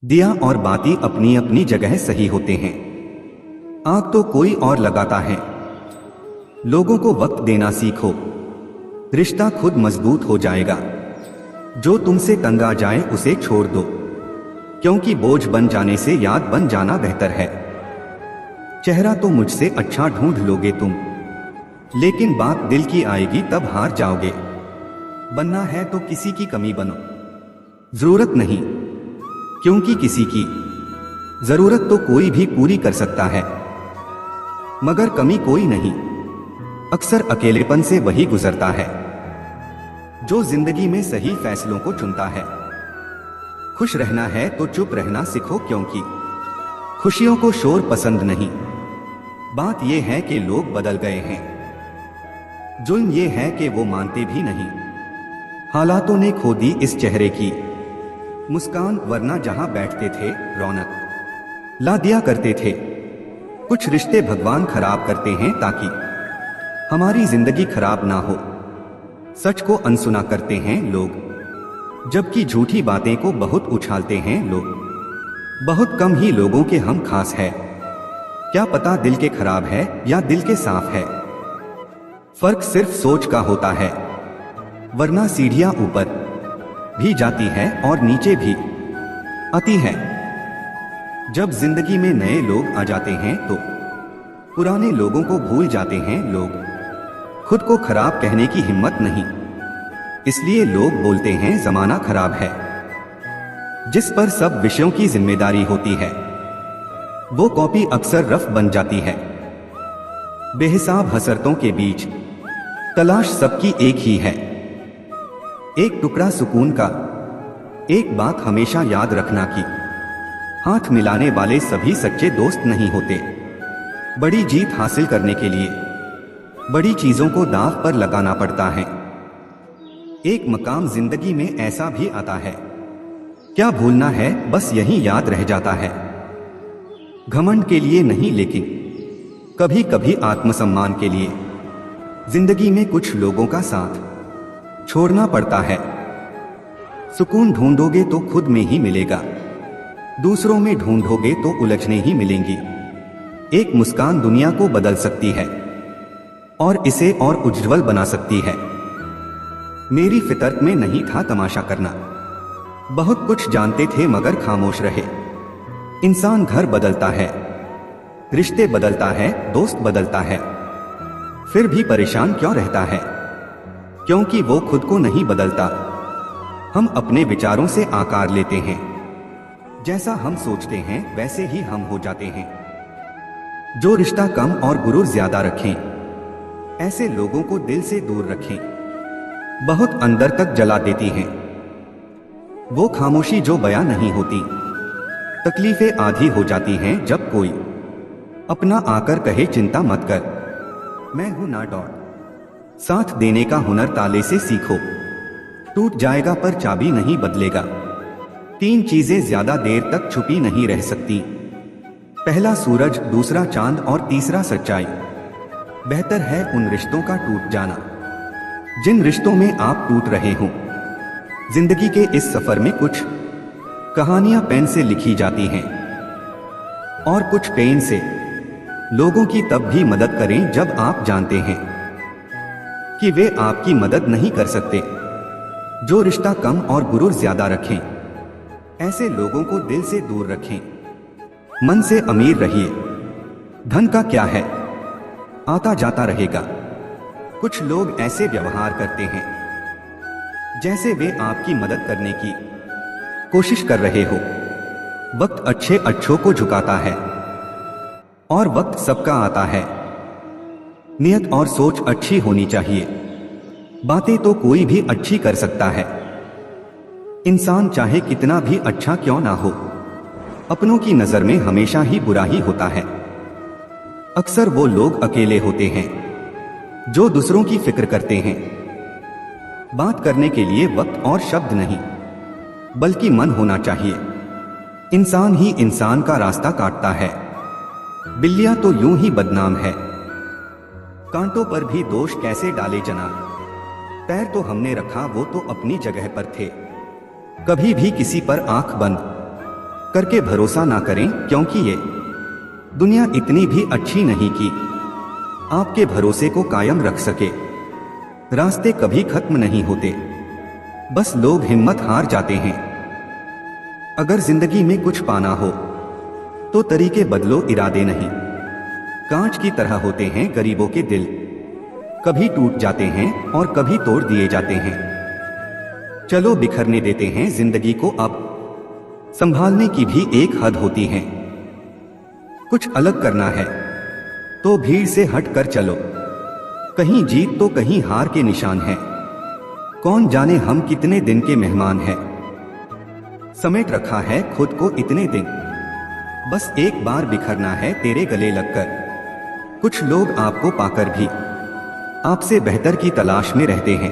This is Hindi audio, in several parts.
दिया और बाती अपनी अपनी जगह सही होते हैं। आग तो कोई और लगाता है। लोगों को वक्त देना सीखो, रिश्ता खुद मजबूत हो जाएगा। जो तुमसे तंग आ जाए उसे छोड़ दो, क्योंकि बोझ बन जाने से याद बन जाना बेहतर है। चेहरा तो मुझसे अच्छा ढूंढ लोगे तुम, लेकिन बात दिल की आएगी तब हार जाओगे। बनना है तो किसी की कमी बनो, जरूरत नहीं, क्योंकि किसी की जरूरत तो कोई भी पूरी कर सकता है, मगर कमी कोई नहीं। अक्सर अकेलेपन से वही गुजरता है जो जिंदगी में सही फैसलों को चुनता है। खुश रहना है तो चुप रहना सीखो, क्योंकि खुशियों को शोर पसंद नहीं। बात यह है कि लोग बदल गए हैं, जुल्म यह है कि वो मानते भी नहीं। हालातों ने खो दी इस चेहरे की मुस्कान, वरना जहां बैठते थे रौनक ला दिया करते थे। कुछ रिश्ते भगवान खराब करते हैं ताकि हमारी जिंदगी खराब ना हो। सच को अनसुना करते हैं लोग, जबकि झूठी बातें को बहुत उछालते हैं लोग। बहुत कम ही लोगों के हम खास है, क्या पता दिल के खराब है या दिल के साफ है। फर्क सिर्फ सोच का होता है, वरना सीढ़ियां ऊपर भी जाती है और नीचे भी आती है। जब जिंदगी में नए लोग आ जाते हैं तो पुराने लोगों को भूल जाते हैं लोग। खुद को खराब कहने की हिम्मत नहीं, इसलिए लोग बोलते हैं जमाना खराब है। जिस पर सब विषयों की जिम्मेदारी होती है, वो कॉपी अक्सर रफ बन जाती है। बेहिसाब हसरतों के बीच तलाश सबकी एक ही है, एक टुकड़ा सुकून का। एक बात हमेशा याद रखना कि हाथ मिलाने वाले सभी सच्चे दोस्त नहीं होते। बड़ी जीत हासिल करने के लिए बड़ी चीजों को दांव पर लगाना पड़ता है। एक मकाम जिंदगी में ऐसा भी आता है, क्या भूलना है बस यही याद रह जाता है। घमंड के लिए नहीं, लेकिन कभी कभी आत्मसम्मान के लिए जिंदगी में कुछ लोगों का साथ छोड़ना पड़ता है। सुकून ढूंढोगे तो खुद में ही मिलेगा, दूसरों में ढूंढोगे तो उलझने ही मिलेंगी। एक मुस्कान दुनिया को बदल सकती है और इसे और उज्ज्वल बना सकती है। मेरी फितरत में नहीं था तमाशा करना, बहुत कुछ जानते थे मगर खामोश रहे। इंसान घर बदलता है, रिश्ते बदलता है, दोस्त बदलता है, फिर भी परेशान क्यों रहता है? क्योंकि वो खुद को नहीं बदलता। हम अपने विचारों से आकार लेते हैं, जैसा हम सोचते हैं वैसे ही हम हो जाते हैं। जो रिश्ता कम और गुरूर ज्यादा रखें, ऐसे लोगों को दिल से दूर रखें। बहुत अंदर तक जला देती हैं वो खामोशी जो बयां नहीं होती। तकलीफें आधी हो जाती हैं जब कोई अपना आकर कहे चिंता मत कर, मैं हूं ना डॉट। साथ देने का हुनर ताले से सीखो, टूट जाएगा पर चाबी नहीं बदलेगा। तीन चीजें ज्यादा देर तक छुपी नहीं रह सकती, पहला सूरज, दूसरा चांद और तीसरा सच्चाई। बेहतर है उन रिश्तों का टूट जाना जिन रिश्तों में आप टूट रहे हों। जिंदगी के इस सफर में कुछ कहानियां पेन से लिखी जाती हैं और कुछ पेन से। लोगों की तब भी मदद करें जब आप जानते हैं कि वे आपकी मदद नहीं कर सकते। जो रिश्ता कम और गुरूर ज्यादा रखें, ऐसे लोगों को दिल से दूर रखें। मन से अमीर रहिए, धन का क्या है, आता जाता रहेगा। कुछ लोग ऐसे व्यवहार करते हैं जैसे वे आपकी मदद करने की कोशिश कर रहे हो। वक्त अच्छे अच्छों को झुकाता है और वक्त सबका आता है। नियत और सोच अच्छी होनी चाहिए, बातें तो कोई भी अच्छी कर सकता है। इंसान चाहे कितना भी अच्छा क्यों ना हो, अपनों की नजर में हमेशा ही बुरा ही होता है। अक्सर वो लोग अकेले होते हैं जो दूसरों की फिक्र करते हैं। बात करने के लिए वक्त और शब्द नहीं, बल्कि मन होना चाहिए। इंसान ही इंसान का रास्ता काटता है। बिल्लियां तो यूं ही बदनाम है, कांटों पर भी दोष कैसे डाले जनाब। पैर तो हमने रखा, वो तो अपनी जगह पर थे। कभी भी किसी पर आंख बंद करके भरोसा ना करें, क्योंकि ये दुनिया इतनी भी अच्छी नहीं कि आपके भरोसे को कायम रख सके। रास्ते कभी खत्म नहीं होते, बस लोग हिम्मत हार जाते हैं। अगर जिंदगी में कुछ पाना हो तो तरीके बदलो, इरादे नहीं। कांच की तरह होते हैं गरीबों के दिल, कभी टूट जाते हैं और कभी तोड़ दिए जाते हैं। चलो बिखरने देते हैं जिंदगी को, अब संभालने की भी एक हद होती है। कुछ अलग करना है तो भीड़ से हट कर चलो, कहीं जीत तो कहीं हार के निशान है। कौन जाने हम कितने दिन के मेहमान हैं, समेट रखा है खुद को इतने दिन, बस एक बार बिखरना है तेरे गले लगकर। कुछ लोग आपको पाकर भी आपसे बेहतर की तलाश में रहते हैं।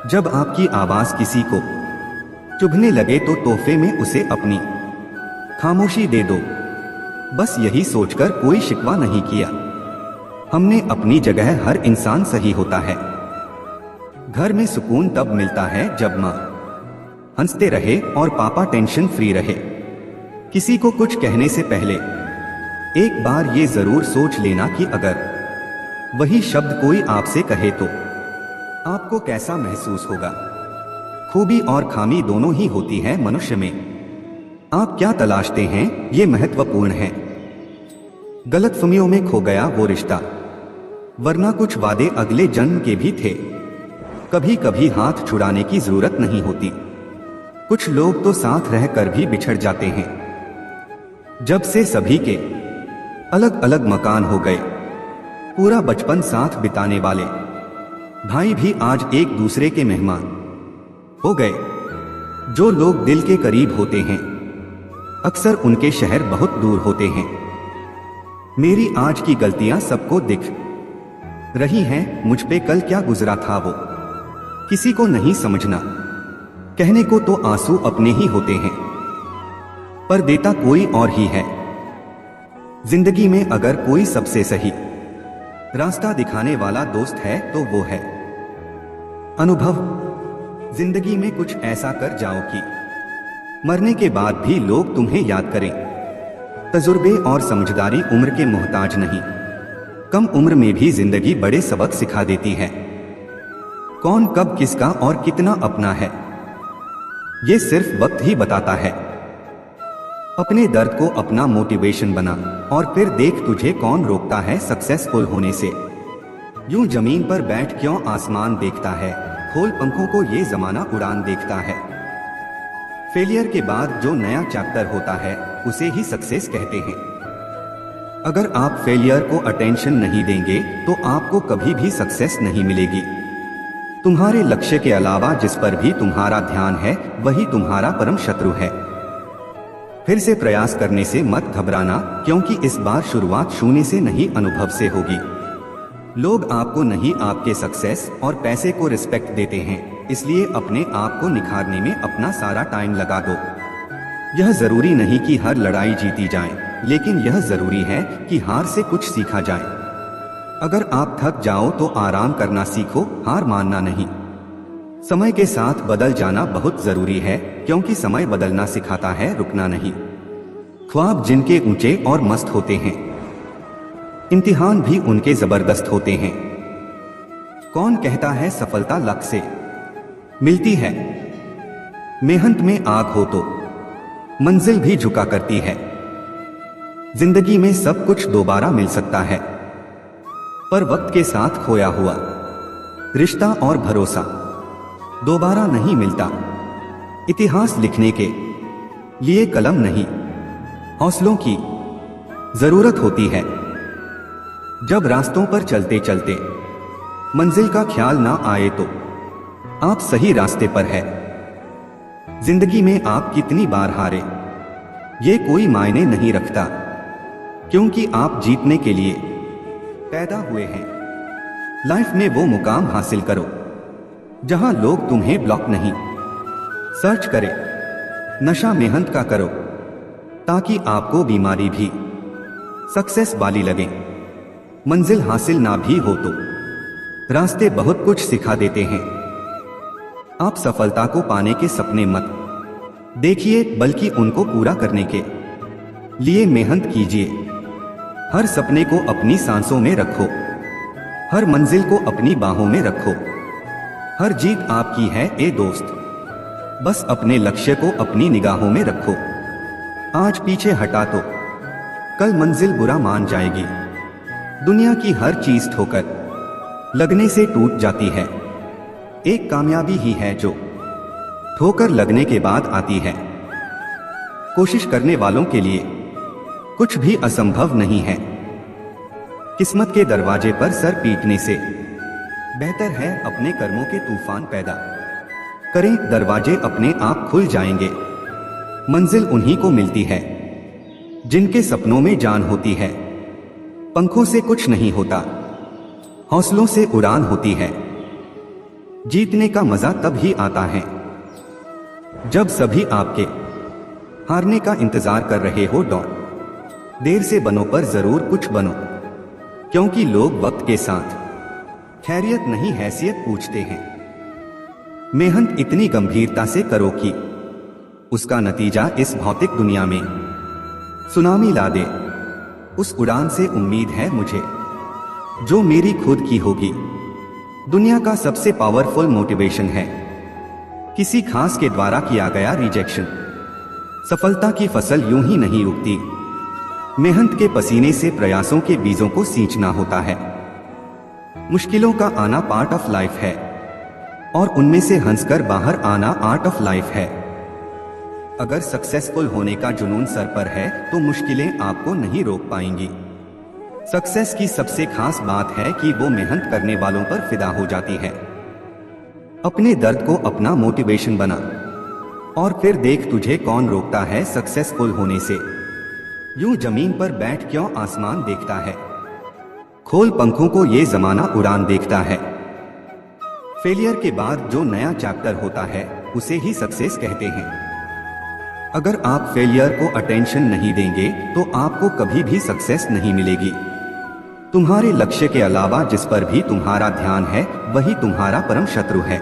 जब आपकी आवाज किसी को चुभने लगे तो तोहफे में उसे अपनी खामोशी दे दो। बस यही सोचकर कोई शिकवा नहीं किया, हमने अपनी जगह, हर इंसान सही होता है। घर में सुकून तब मिलता है जब माँ हंसते रहे और पापा टेंशन फ्री रहे। किसी को कुछ कहने से पहले एक बार ये जरूर सोच लेना कि अगर वही शब्द कोई आपसे कहे तो आपको कैसा महसूस होगा। खूबी और खामी दोनों ही होती है मनुष्य में, आप क्या तलाशते हैं ये महत्वपूर्ण है। गलतफहमियों में खो गया वो रिश्ता, वरना कुछ वादे अगले जन्म के भी थे। कभी कभी हाथ छुड़ाने की जरूरत नहीं होती, कुछ लोग तो साथ रहकर भी बिछड़ जाते हैं। जब से सभी के अलग अलग मकान हो गए, पूरा बचपन साथ बिताने वाले भाई भी आज एक दूसरे के मेहमान हो गए। जो लोग दिल के करीब होते हैं अक्सर उनके शहर बहुत दूर होते हैं। मेरी आज की गलतियां सबको दिख रही हैं, मुझ पे कल क्या गुजरा था वो किसी को नहीं समझना। कहने को तो आंसू अपने ही होते हैं, पर देता कोई और ही है। जिंदगी में अगर कोई सबसे सही रास्ता दिखाने वाला दोस्त है तो वो है अनुभव। जिंदगी में कुछ ऐसा कर जाओ कि मरने के बाद भी लोग तुम्हें याद करें। तजुर्बे और समझदारी उम्र के मोहताज नहीं, कम उम्र में भी जिंदगी बड़े सबक सिखा देती है। कौन कब किसका और कितना अपना है ये सिर्फ वक्त ही बताता है। अपने दर्द को अपना मोटिवेशन बना और फिर देख तुझे कौन रोकता है सक्सेसफुल होने से। यूं जमीन पर बैठ क्यों आसमान देखता है, खोल पंखों को ये जमाना उड़ान देखता है। फेलियर के बाद जो नया चैप्टर होता है उसे ही सक्सेस कहते हैं। अगर आप फेलियर को अटेंशन नहीं देंगे तो आपको कभी भी सक्सेस नहीं मिलेगी। तुम्हारे लक्ष्य के अलावा जिस पर भी तुम्हारा ध्यान है वही तुम्हारा परम शत्रु है। फिर से प्रयास करने से मत घबराना, क्योंकि इस बार शुरुआत शून्य से नहीं अनुभव से होगी। लोग आपको नहीं आपके सक्सेस और पैसे को रिस्पेक्ट देते हैं, इसलिए अपने आप को निखारने में अपना सारा टाइम लगा दो। यह जरूरी नहीं कि हर लड़ाई जीती जाए, लेकिन यह जरूरी है कि हार से कुछ सीखा जाए। अगर आप थक जाओ तो आराम करना सीखो, हार मानना नहीं। समय के साथ बदल जाना बहुत जरूरी है, क्योंकि समय बदलना सिखाता है, रुकना नहीं। ख्वाब जिनके ऊंचे और मस्त होते हैं, इम्तिहान भी उनके जबरदस्त होते हैं। कौन कहता है सफलता लक से मिलती है, मेहनत में आग हो तो मंजिल भी झुका करती है। जिंदगी में सब कुछ दोबारा मिल सकता है, पर वक्त के साथ खोया हुआ रिश्ता और भरोसा दोबारा नहीं मिलता। इतिहास लिखने के लिए कलम नहीं, हौसलों की जरूरत होती है। जब रास्तों पर चलते चलते मंजिल का ख्याल ना आए तो आप सही रास्ते पर है। जिंदगी में आप कितनी बार हारे ये कोई मायने नहीं रखता, क्योंकि आप जीतने के लिए पैदा हुए हैं। लाइफ में वो मुकाम हासिल करो जहां लोग तुम्हें ब्लॉक नहीं सर्च करें। नशा मेहनत का करो ताकि आपको बीमारी भी सक्सेस वाली लगे। मंजिल हासिल ना भी हो तो रास्ते बहुत कुछ सिखा देते हैं। आप सफलता को पाने के सपने मत देखिए, बल्कि उनको पूरा करने के लिए मेहनत कीजिए। हर सपने को अपनी सांसों में रखो, हर मंजिल को अपनी बाहों में रखो। हर जीत आपकी है ए दोस्त, बस अपने लक्ष्य को अपनी निगाहों में रखो। आज पीछे हटा तो कल मंजिल बुरा मान जाएगी। दुनिया की हर चीज ठोकर लगने से टूट जाती है, एक कामयाबी ही है जो ठोकर लगने के बाद आती है। कोशिश करने वालों के लिए कुछ भी असंभव नहीं है। किस्मत के दरवाजे पर सर पीटने से बेहतर है अपने कर्मों के तूफान पैदा करें। दरवाजे अपने आप खुल जाएंगे, मंजिल उन्हीं को मिलती है जिनके सपनों में जान होती है। पंखों से कुछ नहीं होता, हौसलों से उड़ान होती है। जीतने का मजा तब ही आता है जब सभी आपके हारने का इंतजार कर रहे हो। देर से बनो पर जरूर कुछ बनो, क्योंकि लोग वक्त के साथ खैरियत नहीं हैसियत पूछते हैं। मेहनत इतनी गंभीरता से करो कि उसका नतीजा इस भौतिक दुनिया में सुनामी ला दे। उस उड़ान से उम्मीद है मुझे जो मेरी खुद की होगी। दुनिया का सबसे पावरफुल मोटिवेशन है किसी खास के द्वारा किया गया रिजेक्शन। सफलता की फसल यूं ही नहीं उगती, मेहनत के पसीने से प्रयासों के बीजों को सींचना होता है। मुश्किलों का आना पार्ट ऑफ लाइफ है और उनमें से हंसकर बाहर आना आर्ट ऑफ लाइफ है। अगर सक्सेसफुल होने का जुनून सर पर है तो मुश्किलें आपको नहीं रोक पाएंगी। सक्सेस की सबसे खास बात है कि वो मेहनत करने वालों पर फिदा हो जाती है। अपने दर्द को अपना मोटिवेशन बना और फिर देख तुझे कौन रोकता है सक्सेसफुल होने से। यूं जमीन पर बैठ क्यों आसमान देखता है, खोल पंखों को ये जमाना उड़ान देखता है। फेलियर के बाद जो नया चैप्टर होता है उसे ही सक्सेस कहते हैं। अगर आप फेलियर को अटेंशन नहीं देंगे तो आपको कभी भी सक्सेस नहीं मिलेगी। तुम्हारे लक्ष्य के अलावा जिस पर भी तुम्हारा ध्यान है वही तुम्हारा परम शत्रु है।